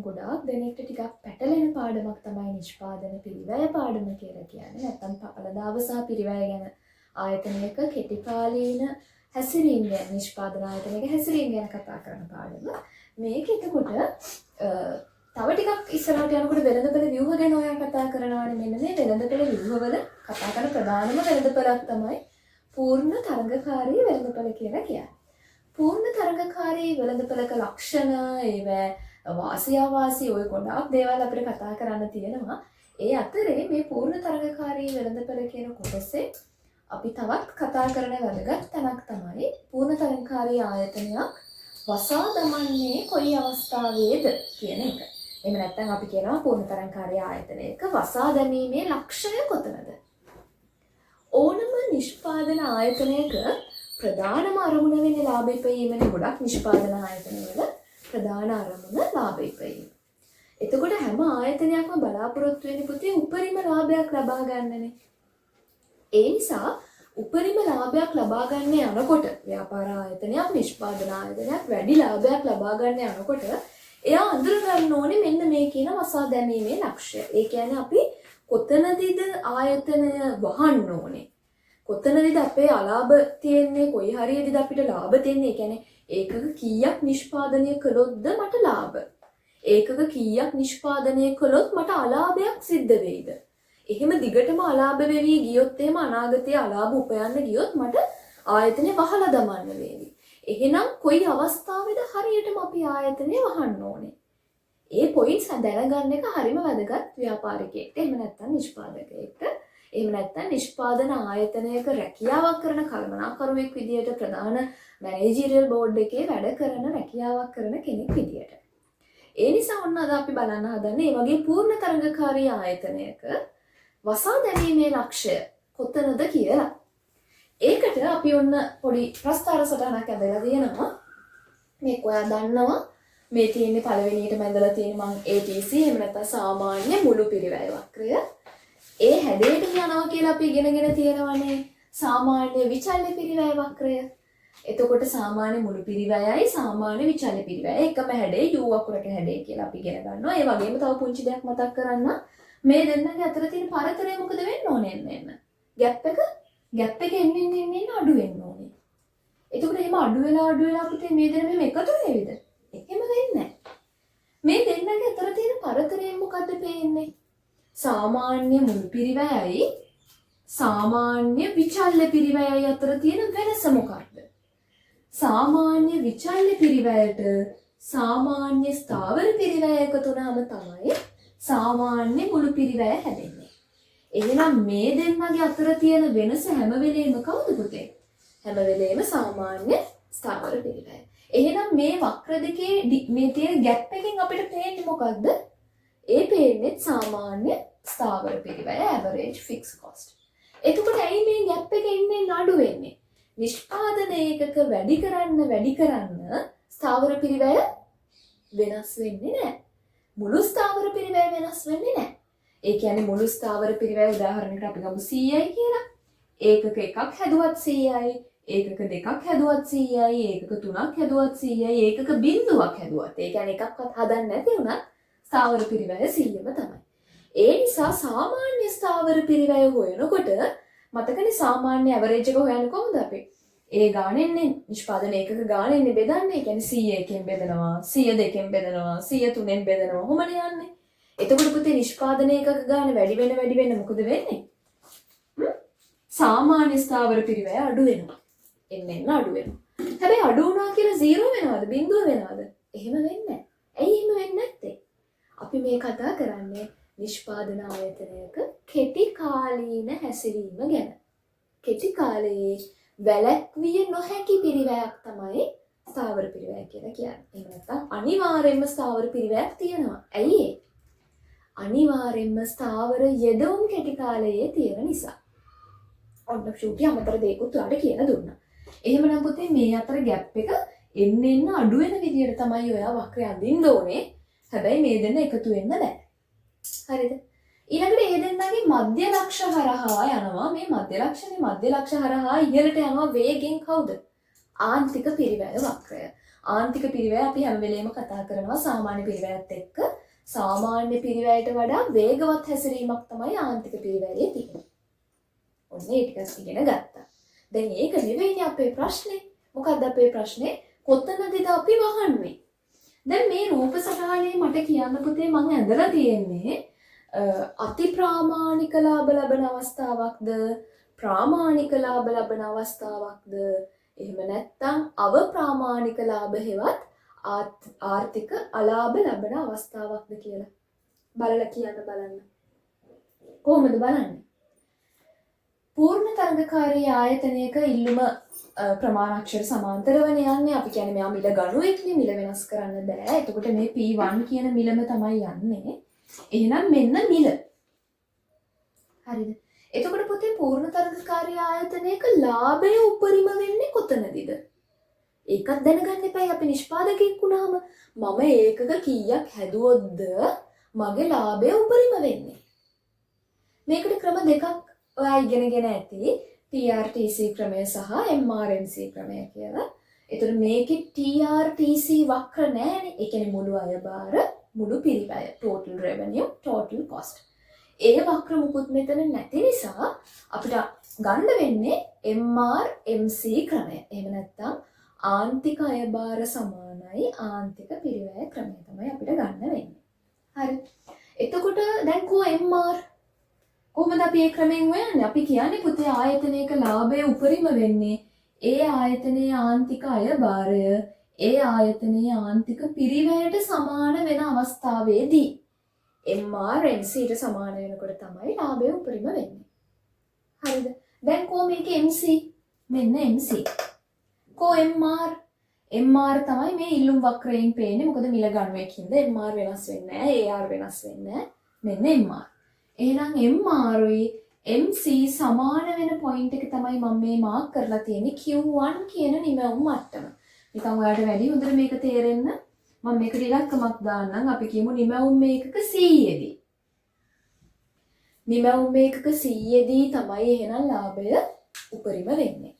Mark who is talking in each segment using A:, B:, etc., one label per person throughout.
A: ගොඩාක් දෙනෙක්ට ටිකක් පැටලෙන පාඩමක් තමයි නිෂ්පාදන පිරිවැය පාඩම කියලා කියන්නේ. නැත්නම් පළදාව සහ පිරිවැය ගැන ආයතනයක කෙටිකාලීන හැසිරීම ගැන නිෂ්පාදන ආයතනයක හැසිරීම ගැන කතා කරන පාඩම. මේක එතකොට තව ටිකක් ඉස්සරහට යනකොට වෙළඳපොළ ව්‍යුහ ගැන ඔයා කතා කරනවානේ. මෙන්න මේ වෙළඳපොළ ව්‍යුහවල කතා කරන ප්‍රධානම වෙළඳපොළක් තමයි පූර්ණ තරඟකාරී වෙළඳපොළ කියලා කියන්නේ. පූර්ණ තරඟකාරී වෙළඳපොළක ලක්ෂණ ඒවා වාසි අවාසි ඔය ගොඩාක් දේවල් අපිට කතා කරන්න තියෙනවා. ඒ අතරේ මේ පූර්ණ තරඟකාරී වෙළඳපොළ කියන කොටසේ අපි තවත් කතා කරන වැදගත් තැනක් තමයි පූර්ණ තරඟකාරී ආයතනයක් වසා දමන්නේ කොයි අවස්ථාවේද කියන එක. එහෙම නැත්නම් අපි කියනවා පූර්ණ තරඟකාරී ආයතනයක වසා දැමීමේ ලක්ෂණය කොතනද? ඕනම නිෂ්පාදන ආයතනයක ප්‍රධානම අරමුණ වෙන්නේ ලාභ ඉපයීමනේ. ගොඩක් නිෂ්පාදන ආයතනවල ප්‍රධාන අරමුණ ලාභ ඉපයීම. එතකොට හැම ආයතනයක්ම බලාපොරොත්තු වෙන්නේ පුතේ උපරිම ලාභයක් ලබා ගන්නනේ. ඒ නිසා උපරිම ලාභයක් ලබා ගන්න යනකොට ව්‍යාපාර ආයතනයක් නිෂ්පාදන ආයතනයක් වැඩි ලාභයක් ලබා ගන්න යනකොට එයා අඳුර ගන්න ඕනේ මෙන්න මේ කියන වසා දැමීමේ ලක්ෂ්‍ය. ඒ කියන්නේ අපි කොතනදීද ආයතනය වහන්න ඕනේ? කොතනදීද අපේ අලාභ තියෙන්නේ? කොයි හරියදීද අපිට ලාභ තියෙන්නේ? ඒ කියන්නේ ඒකක කීයක් නිෂ්පාදනය කළොත්ද මට ලාභ? ඒකක කීයක් නිෂ්පාදනය කළොත් මට අලාභයක් සිද්ධ වෙයිද? එහෙම දිගටම අලාභ වෙවි ගියොත් එහෙම අනාගතයේ අලාභ උපයන්න ගියොත් මට ආයතනය වහලා දමන්න වේවි. එහෙනම් කොයි අවස්ථාවේද හරියටම අපි ආයතනය වහන්න ඕනේ? ඒ පොයින්ට්ස් දැනගන්න එක හරිම වැදගත් ව්‍යාපාරිකයෙක්ට. එහෙම නැත්නම් නිෂ්පාදකයෙක්ට. එහෙම නැත්නම් නිෂ්පාදන ආයතනයක රැකියාවක් කරන කළමනාකරුවෙක් විදියට ප්‍රධාන මැනේජරියල් බෝඩ් එකේ වැඩ කරන රැකියාවක් කරන කෙනෙක් විදියට. ඒ නිසා ඔන්න අද අපි බලන්න හදන්නේ මේ වගේ පූර්ණ තරඟකාරී ආයතනයක වසා දැමීමේ ලක්ෂ්‍ය කොතනද කියලා. ඒකට අපි ඔන්න පොඩි ප්‍රස්තාර සටහනක් ඇදලා තියෙනවා. මේක ඔයා දන්නවා. මේ තියෙන්නේ පළවෙනියටම ඇඳලා තියෙන මං ATC එහෙම නැත්නම් සාමාන්‍ය මුළු පිරිවැය වක්‍රය. ඒ හැඩයට යනවා කියලා අපි ඉගෙනගෙන තියෙනවානේ සාමාන්‍ය විචල්්‍ය පිරිවැය වක්‍රය. එතකොට සාමාන්‍ය මුළු පිරිවැයයි සාමාන්‍ය විචල්්‍ය පිරිවැය එකම හැඩේ U වක්‍රක හැඩේ කියලා අපි ඉගෙන ගන්නවා. ඒ වගේම තව පුංචි දෙයක් මතක් කරන්න. මේ දෙන්නගේ අතර තියෙන පරතරය මොකද වෙන්න ඕනේ එන්න. ගැප් එක එන්න අඩු වෙන්න ඕනේ. එතකොට එහෙම අඩු වෙලා පුතේ මේ දෙන්න මෙහෙම එකතු වෙවිද? එහෙම වෙන්නේ නැහැ. මේ දෙන්නගේ අතර තියෙන පරතරයෙන් මොකද්ද පේන්නේ? සාමාන්‍ය මුළු පිරිවැයයි සාමාන්‍ය විචල්්‍ය පිරිවැයයි අතර තියෙන වෙනස මොකක්ද? සාමාන්‍ය විචල්්‍ය පිරිවැයට සාමාන්‍ය ස්ථාවර පිරිවැය එකතු වුණාම තමයි සාමාන්‍ය මුළු පිරිවැය හැදෙන්නේ. එහෙනම් මේ දෙන්නගේ අතර තියෙන වෙනස හැම වෙලේම කවුද පුතේ? හැම වෙලේම සාමාන්‍ය ස්ථාවර පිරිවැය. එහෙනම් මේ වක්‍ර දෙකේ මේ තියෙන ગેප් එකෙන් අපිට පේන්නේ මොකද්ද? ඒ පේන්නේ සාමාන්‍ය ස්ථාවර පිරිවැය average fixed cost. එතකොට ඇයි මේ ગેප් එක ඉන්නේ අඩු වෙන්නේ? නිෂ්පාදන ඒකක වැඩි කරන්න ස්ථාවර පිරිවැය වෙනස් වෙන්නේ නැහැ. මුළු ස්ථාවර පිරිවැය වෙනස් වෙන්නේ නැහැ. ඒ කියන්නේ මුළු ස්ථාවර පිරිවැය උදාහරණයකට අපි ගමු 100යි කියලා. ඒකක එකක් හැදුවත් 100යි, ඒකක දෙකක් හැදුවත් 100යි, ඒකක තුනක් හැදුවත් 100යි, ඒකක බිඳුවක් හැදුවත්. ඒ කියන්නේ එකක්වත් හදන්න නැති වුණත් ස්ථාවර පිරිවැය 100ම තමයි. ඒ නිසා සාමාන්‍ය ස්ථාවර පිරිවැය හොයනකොට මතකනේ සාමාන්‍ය ඇවරේජ් එක හොයන්නේ කොහොමද අපි? ඒ ගානෙන්නේ නිෂ්පාදන ඒකක ගානෙන්නේ බෙදන්නේ. ඒ කියන්නේ 100 එකෙන් බෙදනවා, 100 දෙකෙන් බෙදනවා, 100 තුනෙන් බෙදනවා. කොහොමද යන්නේ? එතකොට පුතේ නිෂ්පාදන ඒකක ගාන වැඩි වෙන්න මොකද වෙන්නේ? සාමාන්‍ය ස්ථාවර පිරිවැය අඩු වෙනවා. එන්න අඩු වෙනවා. හැබැයි අඩු වුණා කියලා 0 වෙනවද? බිඳුව වෙනවද? එහෙම වෙන්නේ නැහැ. ඇයි එහෙම වෙන්නේ නැත්තේ? අපි මේ කතා කරන්නේ නිෂ්පාදන ආයතනයක කෙටි කාලීන හැසිරීම ගැන. කෙටි කාලයේ වැළැක්විය නොහැකි පිරිවැයක් තමයි ස්ථාවර පිරිවැය කියලා කියන්නේ. එහෙම නැත්නම් අනිවාර්යයෙන්ම ස්ථාවර පිරිවැයක් තියෙනවා. ඇයි ඒ? අනිවාර්යයෙන්ම ස්ථාවර යෙදවුම් කෙටි කාලයේ තියෙන නිසා. ඔන්න ෂූටි අමතර දෙයක්ත් ඔයාලට කියලා දුන්නා. එහෙමනම් පුතේ මේ අතර ગેප් එක එන්න අඩු වෙන විදියට තමයි ඔයා වක්‍රය අඳින්න ඕනේ. හැබැයි මේ දෙන්න එකතු වෙන්න බෑ. හරිද? ඊළඟට මේ දෙන්නගේ මධ්‍ය ලක්ෂ හරහා යනවා. මේ මධ්‍ය ලක්ෂ හරහා ඉහළට යනවා වේගෙන් කවුද? ආන්තික පිරිවැය වක්‍රය. ආන්තික පිරිවැය අපි හැම වෙලේම කතා කරනවා සාමාන්‍ය පිරිවැයත් එක්ක සාමාන්‍ය පිරිවැයට වඩා වේගවත් හැසිරීමක් තමයි ආන්තික පිරිවැයේ තියෙන්නේ. ඔන්න ඒ ටික ඉගෙන ගත්තා. දැන් ඒක නෙවෙයිනේ අපේ ප්‍රශ්නේ. මොකක්ද අපේ ප්‍රශ්නේ? කොතනදද අපි වහන්නේ? දැන් මේ රූප සටහනේ මට කියන්න පුතේ මම ඇඳලා තියෙන්නේ අති ප්‍රාමාණික ලාභ ලබන අවස්ථාවක්ද ප්‍රාමාණික ලාභ ලබන අවස්ථාවක්ද එහෙම නැත්නම් අවප්‍රාමාණික ලාභ හෙවත් ආර්ථික අලාභ ලබන අවස්ථාවක්ද කියලා බලලා කියන්න බලන්න. කොහොමද බලන්නේ? පූර්ණ තරඟකාරී ආයතනයක ඉල්ලුම ප්‍රමාණාක්ෂර සමාන්තරවන යන්නේ. අපි කියන්නේ මෙයා මිල ගණුවෙක්නේ, මිල වෙනස් කරන්න බෑ. එතකොට මේ P1 කියන මිලම තමයි යන්නේ. එහෙනම් මෙන්න මිල. හරිද? එතකොට පුතේ පූර්ණ තරඟකාරී ආයතනයක ලාභය උපරිම වෙන්නේ කොතනදද? ඒකත් දැනගන්න එපයි අපි නිෂ්පාදකයෙක් වුණාම. මම ඒකක කීයක් හැදුවොත්ද මගේ ලාභය උපරිම වෙන්නේ? මේකට ක්‍රම දෙකක් ඔයා ඉගෙනගෙන ඇති. TRTC ක්‍රමය සහ MRMC ක්‍රමය කියලා. ඒතර මේකේ TRTC වක්‍ර නෑනේ. ඒ කියන්නේ මුළු අයබාර, මුළු පිරිවැය, total revenue, total cost. ඒ වක්‍ර මුකුත් මෙතන නැති නිසා අපිට ගන්න වෙන්නේ MRMC ක්‍රමය. එහෙම නැත්නම් ආන්තික අයබාර සමානයි ආන්තික පිරිවැය ක්‍රමය තමයි අපිට ගන්න වෙන්නේ. හරි. එතකොට දැන් MR කොහොමද අපි මේ ක්‍රමයෙන් හොයන්නේ? අපි කියන්නේ පුතේ ආයතනයක ලාභය උපරිම වෙන්නේ ඒ ආයතනයේ ආන්තික අයබාරය ඒ ආයතනයේ ආන්තික පිරිවැයට සමාන වෙන අවස්ථාවේදී MRMC ට සමාන වෙනකොට තමයි ලාභය උපරිම වෙන්නේ. හරිද? දැන් මේකේ MC මෙන්න MC. MR තමයි මේ ඉල්ලුම් වක්‍රයෙන් පේන්නේ. මොකද මිල ගණුවකින්ද MR වෙනස් වෙන්නේ නැහැ, AR වෙනස් වෙන්නේ නැහැ. මෙන්න MR. එහෙනම් MR උයි MC සමාන වෙන පොයින්ට් එක තමයි මම මේ මාක් කරලා තියෙන්නේ Q1 කියන නිමවුම් මට්ටම. නිකන් ඔයාලට වැඩි හොඳට මේක තේරෙන්න මම මේකට ඉලක්කමක් දාන්නම්. අපි කියමු නිමවුම් මේකක 100දී. නිමවුම් මේකක 100දී තමයි එහෙනම් ලාභය උපරිම වෙන්නේ.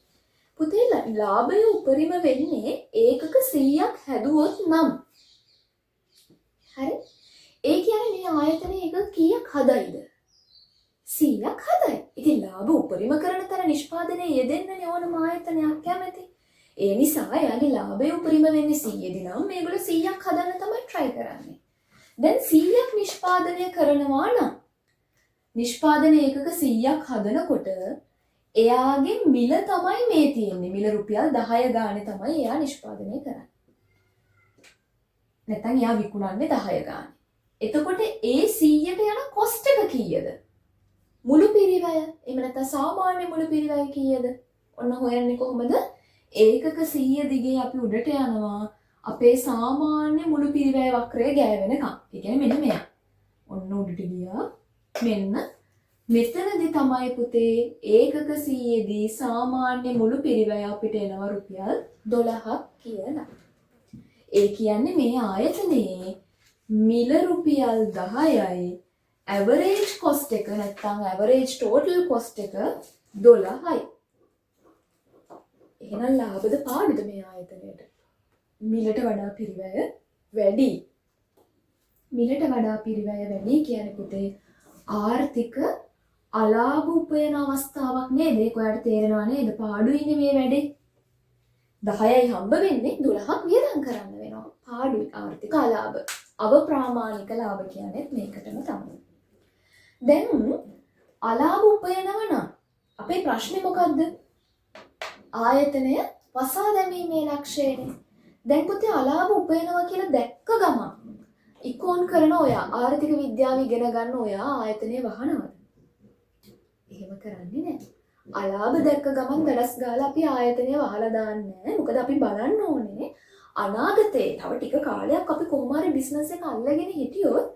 A: පුතේ ලාභය උපරිම වෙන්නේ ඒකක 100ක් හැදුවොත් නම්. හරි? ඒ කියන්නේ මේ ආයතනයේ එක කීයක් හදයිද? 100ක් හදයි. ඉතින් ලාභ උපරිම කරන තර නිෂ්පාදනයේ යෙදෙන්නනේ ඕනම ආයතනයක් කැමති. ඒ නිසා යාගේ ලාභය උපරිම වෙන්නේ 100දී නම් මේගොල්ලෝ 100ක් හදන්න තමයි try කරන්නේ. දැන් 100ක් නිෂ්පාදනය කරනවා නම් නිෂ්පාදන ඒකක 100ක් හදනකොට එයාගේ මිල තමයි මේ තියෙන්නේ. මිල රුපියල් 10 ගානේ තමයි එයා නිෂ්පාදනය කරන්නේ. නැත්නම් එයා විකුණන්නේ 10 ගානේ. එතකොට ඒ 100ට යන කොස්ට් එක කීයද? මුළු පිරිවැය. එහෙම නැත්නම් සාමාන්‍ය මුළු පිරිවැය කීයද? ඔන්න හොයන්නේ කොහොමද? ඒකක 100 දිගේ අපි උඩට යනවා අපේ සාමාන්‍ය මුළු පිරිවැය වක්‍රය ගෑවෙනකම්. ඒ කියන්නේ මෙන්න මෙයා. ඔන්න උඩට ගියා. මෙන්න මෙතනදී තමයි පුතේ ඒකක 100දී සාමාන්‍ය මුළු පිරිවැය අපිට එනවා රුපියල් 12ක් කියලා. ඒ කියන්නේ මේ ආයතනයේ මිල රුපියල් 10යි average cost එක නැත්නම් average total cost එක 12යි. එහෙනම් ලාභද පාඩුද මේ ආයතනයට? මිලට වඩා පිරිවැය වැඩි. මිලට වඩා පිරිවැය වැඩි කියන්නේ පුතේ ආර්ථික අලාභ උපයන අවස්ථාවක් නේද? ඒක ඔයාලට තේරෙනව නේද? පාඩුයිනේ මේ වැඩේ. 10යි හම්බ වෙන්නේ 12ක් වියදම් කරන්න වෙනවා. පාඩුයි ආර්ථික අලාභ. අවප්‍රාමාණික ලාභ කියන්නේ මේකටම තමයි. දැන් අලාභ උපයනවා නම් අපේ ප්‍රශ්නේ මොකද්ද? ආයතනය වසා දැමීමේ ලක්ෂයනේ. දැන් පුතේ අලාභ උපයනවා කියලා දැක්ක ගමන් ඉක්ෝන් කරන ඔයා ආර්ථික විද්‍යාව ඉගෙන ගන්න ඔයා ආයතනය වහනවද? එහෙම කරන්නේ නැහැ. අලාභ දැක්ක ගමන් දඩස් ගාලා අපි ආයතනය වහලා දාන්නේ නැහැ. මොකද අපි බලන්න ඕනේ අනාගතේ තව ටික කාලයක් අපි කොහොම හරි බිස්නස් එක අල්ලගෙන හිටියොත්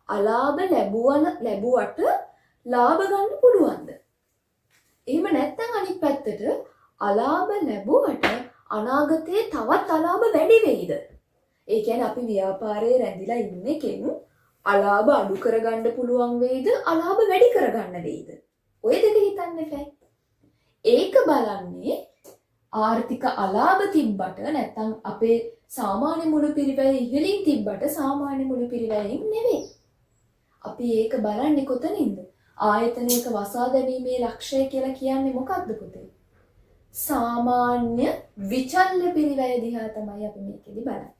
A: අලාභ ලැබුවට ලාභ ගන්න පුළුවන්ද? එහෙම නැත්නම් අනිත් පැත්තට අලාභ ලැබුවට අනාගතේ තවත් අලාභ වැඩි වෙයිද? ඒ කියන්නේ අපි ව්‍යාපාරයේ රැඳිලා ඉන්න කෙනු අලාභ අඩු කරගන්න පුළුවන් වෙයිද? අලාභ වැඩි කරගන්න වෙයිද? ඔය දෙක හිතන්න එපා. ඒක බලන්නේ ආර්ථික අලාභ තිබ්බට නැත්නම් අපේ සාමාන්‍ය මුළු පිරිවැය ඉහළින් තිබ්බට සාමාන්‍ය මුළු පිරිවැයෙන් නෙවෙයි. අපි ඒක බලන්නේ කොතනින්ද? ආයතනයක වසා දැමීමේ ලක්ෂය කියලා කියන්නේ මොකක්ද පුතේ? සාමාන්‍ය විචල්්‍ය පිරිවැය දිහා තමයි අපි මේකෙදි බලන්නේ.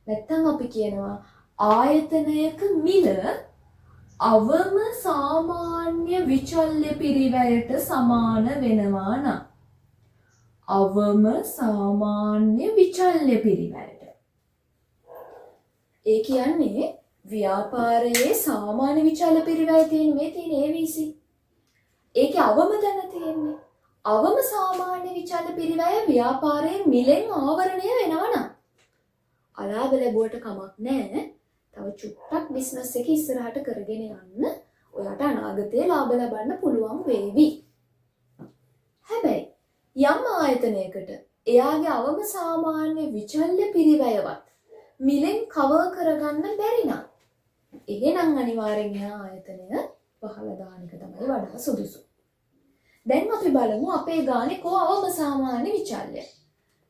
A: නැත්තම් අපි කියනවා ආයතනයක මිල අවම සාමාන්‍ය විචල්්‍ය පිරිවැයට සමාන වෙනවා නම් අවම සාමාන්‍ය විචල්්‍ය පිරිවැයට. ඒ කියන්නේ ව්‍යාපාරයේ සාමාන්‍ය විචල්්‍ය පිරිවැය තියෙන මේ තියෙන ABC. ඒකේ අවම දැන තියෙන්නේ. අවම සාමාන්‍ය විචල්්‍ය පිරිවැය ව්‍යාපාරයේ මිලෙන් ආවරණය වෙනවා නම් අලාභ ලැබුවට කමක් නැහැ. තව චුට්ටක් බිස්නස් එක ඉස්සරහට කරගෙන යන්න ඔයාට අනාගතයේ ලාභ ලබන්න පුළුවන් වේවි. හැබැයි යම් ආයතනයකට එයාගේ අවම සාමාන්‍ය විචල්්‍ය පිරිවැයවත් මිලෙන් කවර් කරගන්න බැරි නම් එහෙනම් අනිවාර්යෙන් එයා ආයතනය වහලා දාන එක තමයි වඩා සුදුසු. දැන් අපි බලමු අපේ ගානේ කෝ අවම සාමාන්‍ය විචල්්‍ය.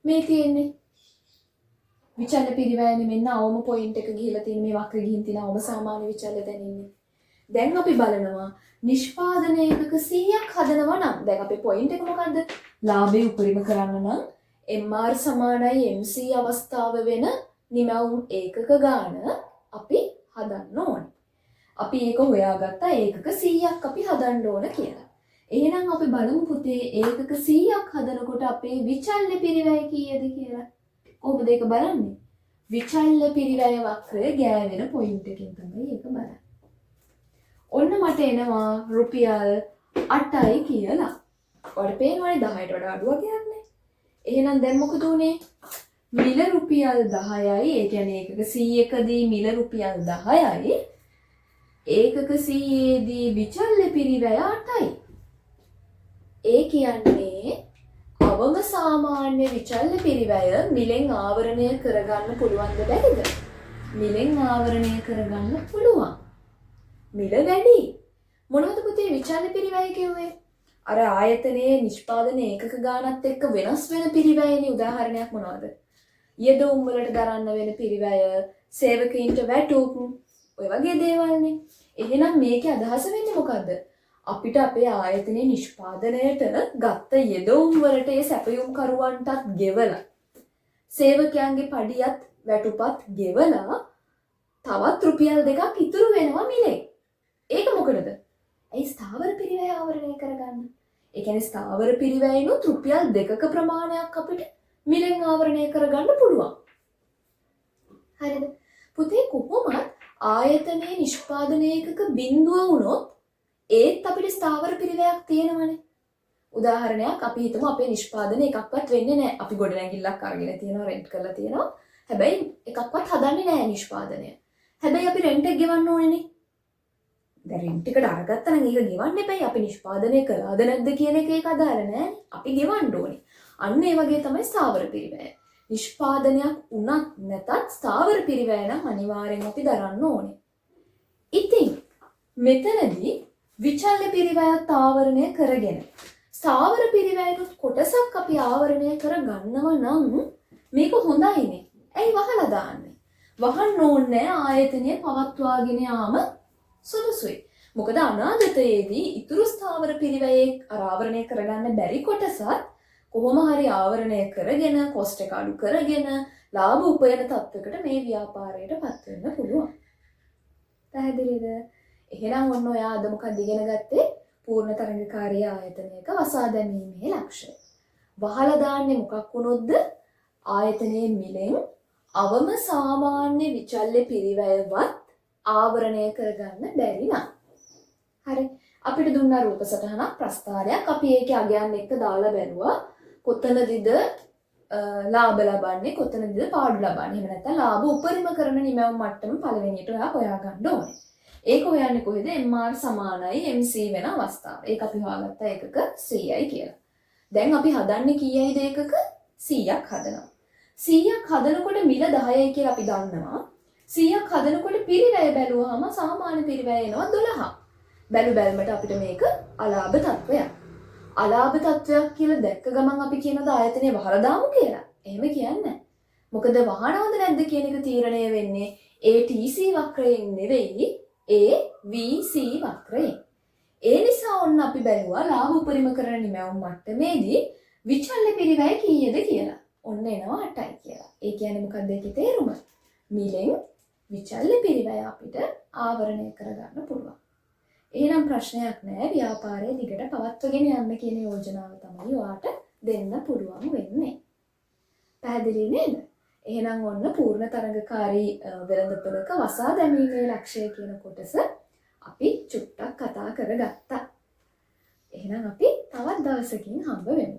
A: මේ තියෙන්නේ විචල්්‍ය පිරිවැයනේ මෙන්න අවම පොයින්ට් එක ගිහිලා තියෙන මේ වක්‍ර ගිහින් තියෙන අවම සාමාන්‍ය විචල්්‍ය දැනෙන්නේ. දැන් අපි බලනවා නිෂ්පාදන ඒකක 100ක් හදනවා නම් දැන් අපේ පොයින්ට් එක මොකද්ද? ලාභය උපරිම කරන්න නම් MR සමානයි MC අවස්ථාව වෙන නිමවුම් ඒකක ගාන අපි හදන්න ඕනේ. අපි ඒක හොයාගත්තා ඒකක 100ක් අපි හදන්න ඕන කියලා. එහෙනම් අපි බලමු පුතේ ඒකක 100ක් හදනකොට අපේ විචල්්‍ය පිරිවැය කීයද කියලා. කොහොමද ඒක බලන්නේ? විචල්්‍ය පිරිවැය වක්‍රය ගෑවෙන පොයින්ට් එකකින් තමයි ඒක බලන්නේ. ඔන්න මට එනවා රුපියල් 8යි කියලා. ඔයාලට පේනවනේ 10ට වඩා අඩුවක් යන්නේ. එහෙනම් දැන් මොකද උනේ? මිල රුපියල් 10යි. ඒ කියන්නේ ඒකක 100කදී මිල රුපියල් 10යි. ඒකක 100ේදී විචල්්‍ය පිරිවැය 8යි. ඒ කියන්නේ අවම සාමාන්‍ය විචල්්‍ය පිරිවැය මිලෙන් ආවරණය කරගන්න පුළුවන්ද බැරිද? මිලෙන් ආවරණය කරගන්න පුළුවන්. මිල වැඩි. මොනවද පුතේ විචල්්‍ය පිරිවැය කිව්වේ? අර ආයතනයේ නිෂ්පාදන ඒකක ගානත් එක්ක වෙනස් වෙන පිරිවැයනේ. උදාහරණයක් මොනවද? යෙදවුම් වලට දරන්න වෙන පිරිවැය, සේවකයින්ට වැටුප්, ඔය වගේ දේවල්නේ. එහෙනම් මේකේ අදහස වෙන්නේ මොකද්ද? අපිට අපේ ආයතනයේ නිෂ්පාදනයට ගත්ත යෙදවුම් වලට ඒ සැපයුම් කරුවන්ටත් ගෙවලා සේවකයන්ගේ පඩියත් වැටුපත් ගෙවලා තවත් රුපියල් 2ක් ඉතුරු වෙනවා මිලේ. ඒක මොකටද? ඒ ස්ථාවර පිරිවැය ආවරණය කරගන්න. ඒ කියන්නේ ස්ථාවර පිරිවැයනොත් රුපියල් 2ක ප්‍රමාණයක් අපිට මිලෙන් ආවරණය කරගන්න පුළුවන්. හරිද? පුතේ කොහොමද ආයතනයේ නිෂ්පාදන ඒකක බිඳුව වුණොත් ඒත් අපිට ස්ථාවර පිරිවැයක් තියෙනවනේ. උදාහරණයක් අපි හිතමු අපේ නිෂ්පාදන එකක්වත් වෙන්නේ නැහැ. අපි ගොඩනැගිල්ලක් අරගෙන තියෙනවා, රෙන්ට් කරලා තියෙනවා. හැබැයි එකක්වත් හදන්නේ නැහැ නිෂ්පාදනය. හැබැයි අපි රෙන්ට් එක ගෙවන්න ඕනේනේ. දැන් රෙන්ට් එකට අරගත්තා නම් ඒක ගෙවන්න එපයි. අපි නිෂ්පාදනය කළාද නැද්ද කියන එක ඒක අදාළ නැහැ. අපි ගෙවන්න ඕනේ. අන්න ඒ වගේ තමයි ස්ථාවර පිරිවැය. නිෂ්පාදනයක් උනත් නැතත් ස්ථාවර පිරිවැය නම් අනිවාර්යෙන් අපි දරන්න ඕනේ. ඉතින් මෙතනදී විචල්්‍ය පිරිවැයත් ආවරණය කරගෙන ස්ථාවර පිරිවැයනොත් කොටසක් අපි ආවරණය කරගන්නව නම් මේක හොඳයිනේ. ඇයි වහලා දාන්නේ? වහන්න ඕනේ ආයතනය පවත්වාගෙන යාම සුදුසුයි. මොකද අනාගතයේදී ඉතුරු ස්ථාවර පිරිවැයේ ආවරණය කරගන්න බැරි කොටසත් කොහොම හරි ආවරණය කරගෙන කොස්ට් එක අඩු කරගෙන ලාභ උපයන තත්වයකට මේ ව්‍යාපාරයට පත් වෙන්න පුළුවන්. පැහැදිලිද? එහෙනම් ඔන්න ඔයා අද මොකක්ද ඉගෙන ගත්තේ? පූර්ණ තරංගකාරී ආයතනයක වසා දැමීමේ ලක්ෂ්‍ය. වහලා දාන්නේ මොකක් වුණොත්ද? ආයතනයේ මිලෙන් අවම සාමාන්‍ය විචල්්‍ය පිරිවැයවත් ආවරණය කරගන්න බැරි නම්. හරි. අපිට දුන්නා රූප සටහනක් ප්‍රස්ථාරයක්. අපි ඒකේ අගයන් එක්ක දාලා බැලුවා. කොතනදීද ලාභ ලබන්නේ, කොතනදීද පාඩු ලබන්නේ. එහෙම නැත්නම් ලාභ උපරිම කරන නිමැවුම් මට්ටම පළවෙනියට ඔයා හොයාගන්න ඕනේ. ඒක හොයන්නේ කොහෙද? MR සමානයි MC වෙන අවස්ථාව. ඒක අපි හොයාගත්තා ඒකක 100යි කියලා. දැන් අපි හදන්නේ කීයයිද ඒකක? 100ක් හදනවා. 100ක් හදනකොට මිල 10යි කියලා අපි දන්නවා. 100ක් හදනකොට පිරිවැය බැලුවාම සාමාන්‍ය පිරිවැය එනවා 12. බැලුමට අපිට මේක අලාභ තත්වයක්. අලාභ තත්වයක් කියලා දැක්ක ගමන් අපි කියනද ආයතනය වහලා දාමු කියලා. එහෙම කියන්නේ. මොකද වහනවද නැද්ද කියන එක තීරණය වෙන්නේ ATC වක්‍රයෙන් නෙවෙයි AVC වක්‍රයෙන්. ඒ නිසා ඔන්න අපි බැලුවා ලාභ උපරිමකරණ නිමැවුම් මට්ටමේදී විචල්්‍ය පිරිවැය කීයද කියලා. ඔන්න එනවා 8යි කියලා. ඒ කියන්නේ මොකක්ද ඒකේ තේරුම? මිලෙන් විචල්්‍ය පිරිවැය අපිට ආවරණය කරගන්න පුළුවන්. එහෙනම් ප්‍රශ්නයක් නැහැ. ව්‍යාපාරයේ දිගට පවත්වාගෙන යන්න කියන යෝජනාව තමයි ඔයාට දෙන්න පුළුවන් වෙන්නේ. පැහැදිලි නේද? එහෙනම් ඔන්න පූර්ණ තරඟකාරී වෙළඳපොළක වසා දැමීමේ ලක්ෂ්‍ය කියන කොටස අපි චුට්ටක් කතා කරගත්තා. එහෙනම් අපි තවත් දවසකින් හම්බ වෙමු.